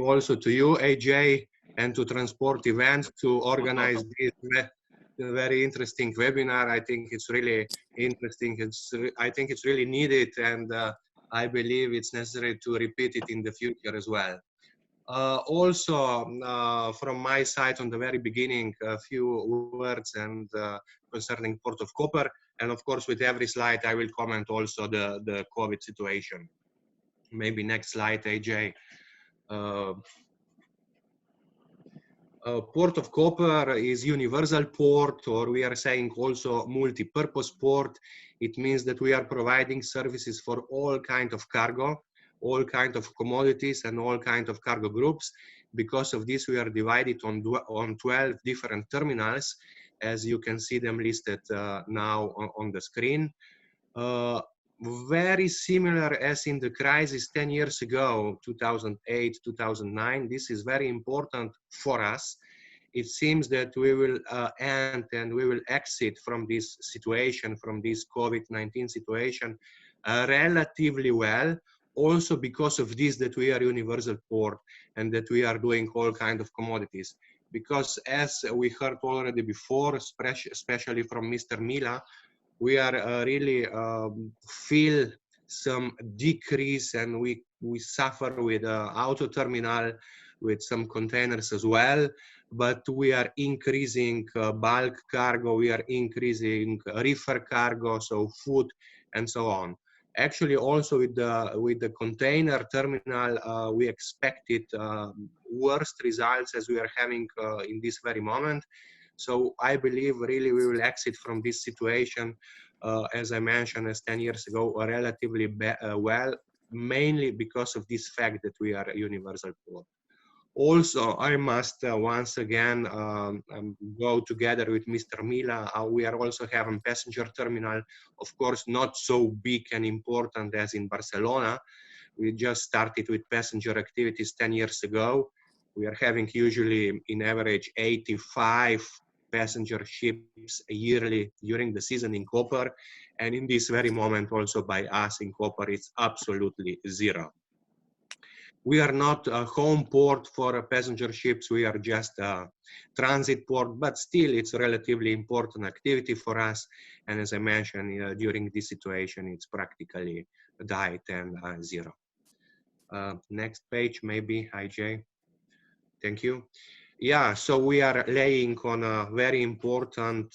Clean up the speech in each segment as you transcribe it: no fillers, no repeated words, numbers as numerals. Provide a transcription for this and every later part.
you also to you, AJ, and to Transport Events to organize this very interesting webinar. I think it's really interesting. I think it's really needed, and I believe it's necessary to repeat it in the future as well. Also, from my side, on the very beginning, a few words and concerning Port of Koper, and of course, with every slide, I will comment also the COVID situation. Maybe next slide, AJ. Port of Koper is universal port, or we are saying also multi-purpose port. It means that we are providing services for all kind of cargo, all kind of commodities, and all kind of cargo groups. Because of this, we are divided on 12 different terminals, as you can see them listed now on the screen. Very similar as in the crisis 10 years ago, 2008, 2009. This is very important for us. It seems that we will end and we will exit from this situation, from this COVID-19 situation, relatively well. Also because of this, that we are universal port and that we are doing all kinds of commodities. Because as we heard already before, especially from Mr. Mila, we are really feel some decrease, and we suffer with auto terminal, with some containers as well, but we are increasing bulk cargo, we are increasing reefer cargo, so food and so on. Actually, also with the container terminal, we expected worst results as we are having in this very moment. So I believe really we will exit from this situation, as I mentioned, as 10 years ago, relatively well, mainly because of this fact that we are a universal port. Also, I must once again go together with Mr. Mila. We are also having passenger terminal, of course, not so big and important as in Barcelona. We just started with passenger activities 10 years ago. We are having usually in average 85 passenger ships yearly during the season in Koper. And in this very moment also by us in Koper, it's absolutely zero. We are not a home port for passenger ships. We are just a transit port, but still it's a relatively important activity for us. And as I mentioned, during this situation, it's practically died and zero. Next page, maybe, IJ. Thank you. Yeah, so we are laying on a very important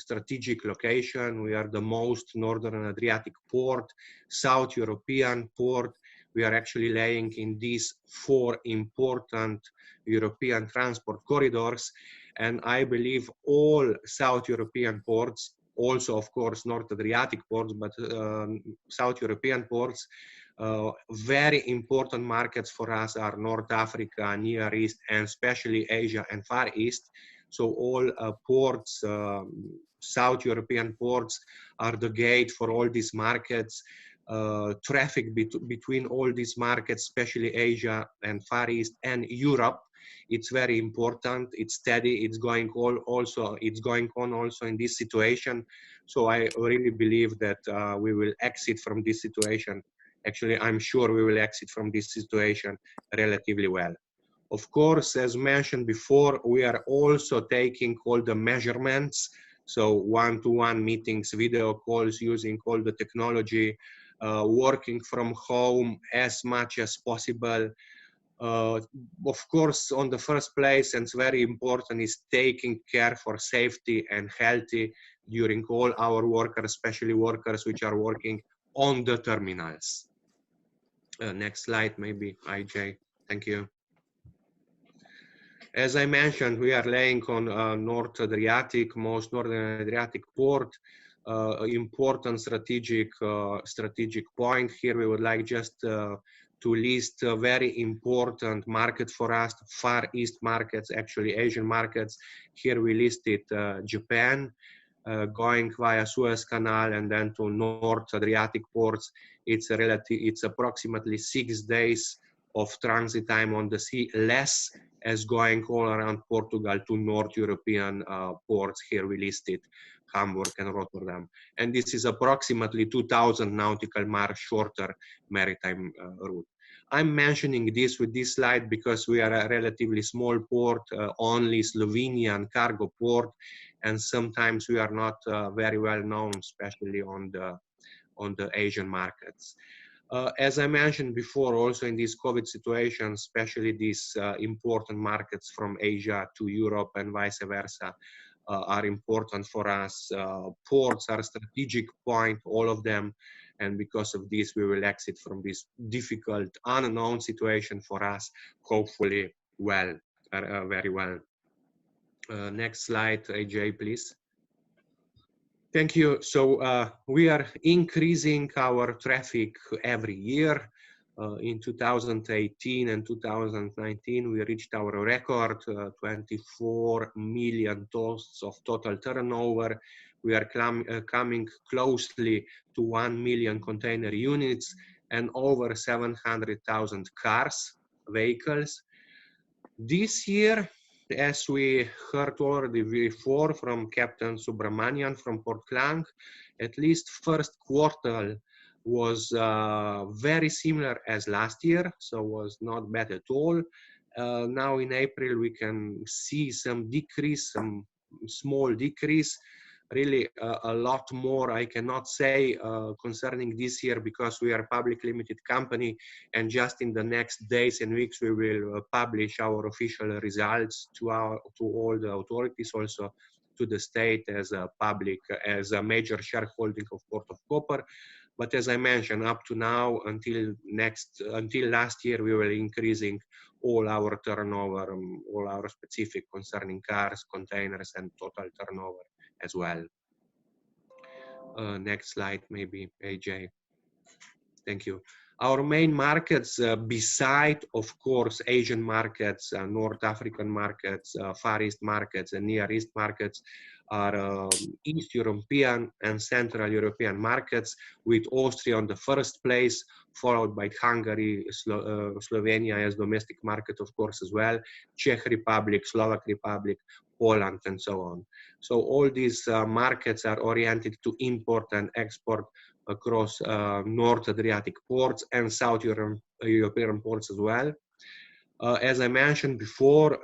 strategic location. We are the most northern Adriatic port, South European port. We are actually laying in these 4 important European transport corridors. And I believe all South European ports, also of course North Adriatic ports, but South European ports, very important markets for us are North Africa, Near East, and especially Asia and Far East. So all ports, South European ports, are the gate for all these markets. Traffic between all these markets, especially Asia and Far East and Europe, it's very important. It's steady. It's going on also in this situation. So I really believe that we will exit from this situation. Actually, I'm sure we will exit from this situation relatively well. Of course, as mentioned before, we are also taking all the measurements. So one-to-one meetings, video calls, using all the technology, working from home as much as possible. Of course, on the first place, and it's very important, is taking care for safety and healthy during all our workers, especially workers which are working on the terminals. Next slide, maybe, IJ. Thank you. As I mentioned, we are laying on North Adriatic, most northern Adriatic port. Important strategic point here. We would like just to list a very important market for us, Far East markets, actually Asian markets. Here we listed Japan, going via Suez Canal and then to North Adriatic ports. It's approximately 6 days of transit time on the sea, less as going all around Portugal to North European ports. Here we listed Hamburg and Rotterdam. And this is approximately 2,000 nautical miles shorter maritime route. I'm mentioning this with this slide because we are a relatively small port, only Slovenian cargo port, and sometimes we are not very well known, especially on the Asian markets. As I mentioned before, also in this COVID situation, especially these important markets from Asia to Europe and vice versa are important for us. Ports are a strategic point, all of them, and because of this, we will exit from this difficult, unknown situation for us, hopefully well, very well. Next slide, AJ, please. Thank you. So we are increasing our traffic every year. In 2018 and 2019, we reached our record, 24 million tons of total turnover. We are coming closely to 1 million container units and over 700,000 cars, vehicles. This year, as we heard already before from Captain Subramanian from Port Klang, at least first quarter was very similar as last year, so was not bad at all. Now in April, we can see some decrease, some small decrease. Really a lot more I cannot say concerning this year because we are a public limited company, and just in the next days and weeks we will publish our official results to all the authorities, also to the state as a major shareholding of Port of Koper. But as I mentioned, up to now until last year, we were increasing all our turnover, all our specific concerning cars, containers, and total turnover as well. Next slide, maybe, AJ. Thank you. Our main markets, beside, of course, Asian markets, North African markets, Far East markets, and Near East markets, are East European and Central European markets, with Austria on the first place, followed by Hungary, Slovenia as domestic market, of course, as well, Czech Republic, Slovak Republic, Poland, and so on. So all these markets are oriented to import and export across North Adriatic ports and South European ports as well. As I mentioned before,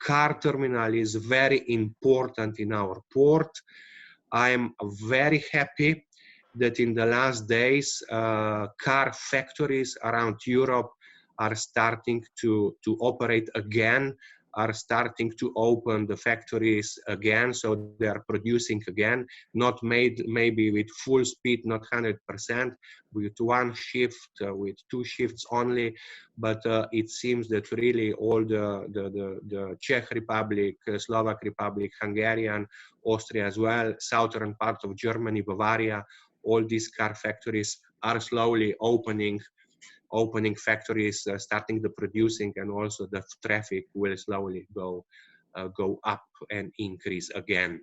car terminal is very important in our port. I'm very happy that in the last days, car factories around Europe are starting to operate again, are starting to open the factories again, so they are producing again, not maybe with full speed, not 100%, with one shift, with 2 shifts only, but it seems that really all the Czech Republic, Slovak Republic, Hungarian, Austria as well, southern part of Germany, Bavaria, all these car factories are slowly opening factories, starting the producing, and also the traffic will slowly go up and increase again.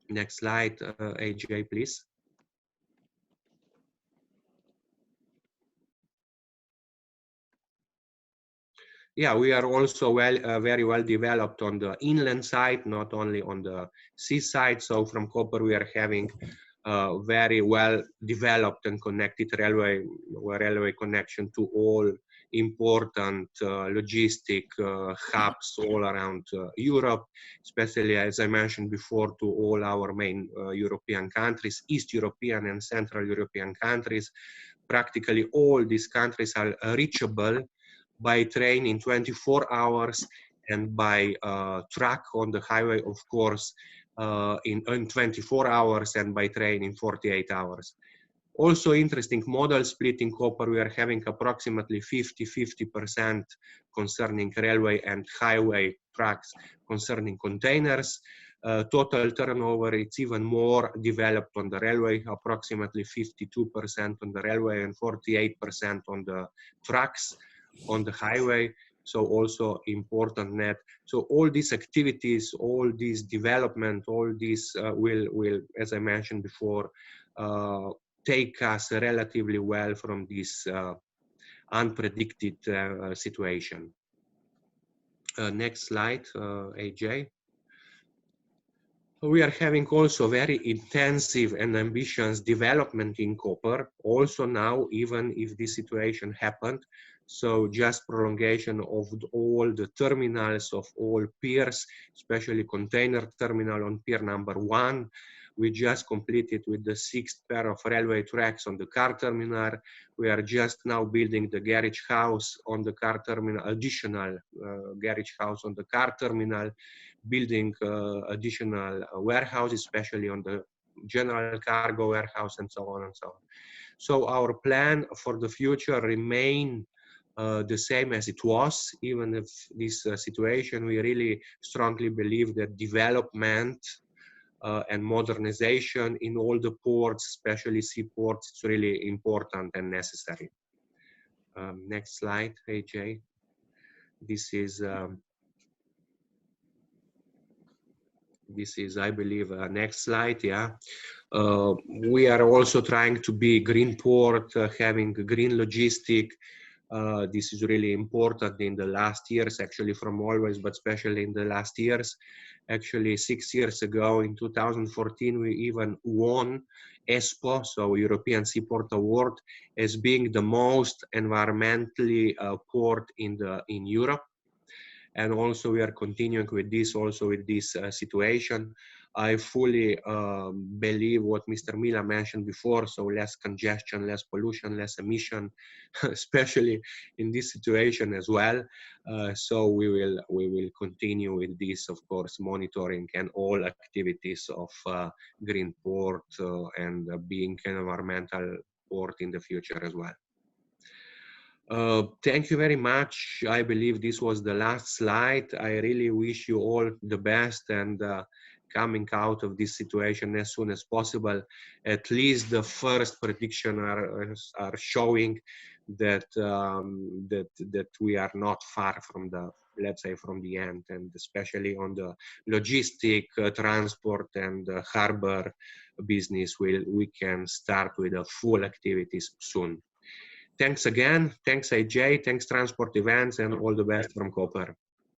Next slide, AJ, please. Yeah, we are also very well developed on the inland side, not only on the sea side. So from Koper, we are having very well developed and connected railway connection to all important logistic hubs all around Europe, especially, as I mentioned before, to all our main European countries, East European and Central European countries. Practically all these countries are reachable by train in 24 hours and by truck on the highway, of course, in 24 hours, and by train in 48 hours. Also interesting model split in Koper, we are having approximately 50% concerning railway and highway trucks concerning containers. Total turnover, it's even more developed on the railway, approximately 52% on the railway and 48% on the trucks on the highway. So also important net. So all these activities, all these development, all these will, as I mentioned before, take us relatively well from this unpredicted situation. Next slide, AJ. We are having also very intensive and ambitious development in Koper, also now, even if this situation happened. So just prolongation of all the terminals of all piers, especially container terminal on pier number 1. We just completed with the 6th pair of railway tracks on the car terminal. We are just now building the garage house on the car terminal, additional garage house on the car terminal, building additional warehouses, especially on the general cargo warehouse, and so on and so on. So our plan for the future remain the same as it was, even if this situation, we really strongly believe that development and modernization in all the ports, especially seaports, is really important and necessary. Next slide, AJ. This is, I believe, next slide. Yeah, we are also trying to be green port, having green logistic. This is really important in the last years, actually, from always, but especially in the last years. Actually, 6 years ago, in 2014, we even won ESPO, so European Seaport Award, as being the most environmentally port in Europe. And also we are continuing with this, also with this situation. I fully believe what Mr. Mila mentioned before, so less congestion, less pollution, less emission, especially in this situation as well. So we will continue with this, of course, monitoring and all activities of green port and being an environmental port in the future as well. Thank you very much. I believe this was the last slide. I really wish you all the best, and coming out of this situation as soon as possible. At least the first prediction are showing that that we are not far from the, let's say, from the end, and especially on the logistic, transport and harbor business, we can start with the full activities soon. Thanks again. Thanks, AJ. Thanks, Transport Events, and all the best from Koper.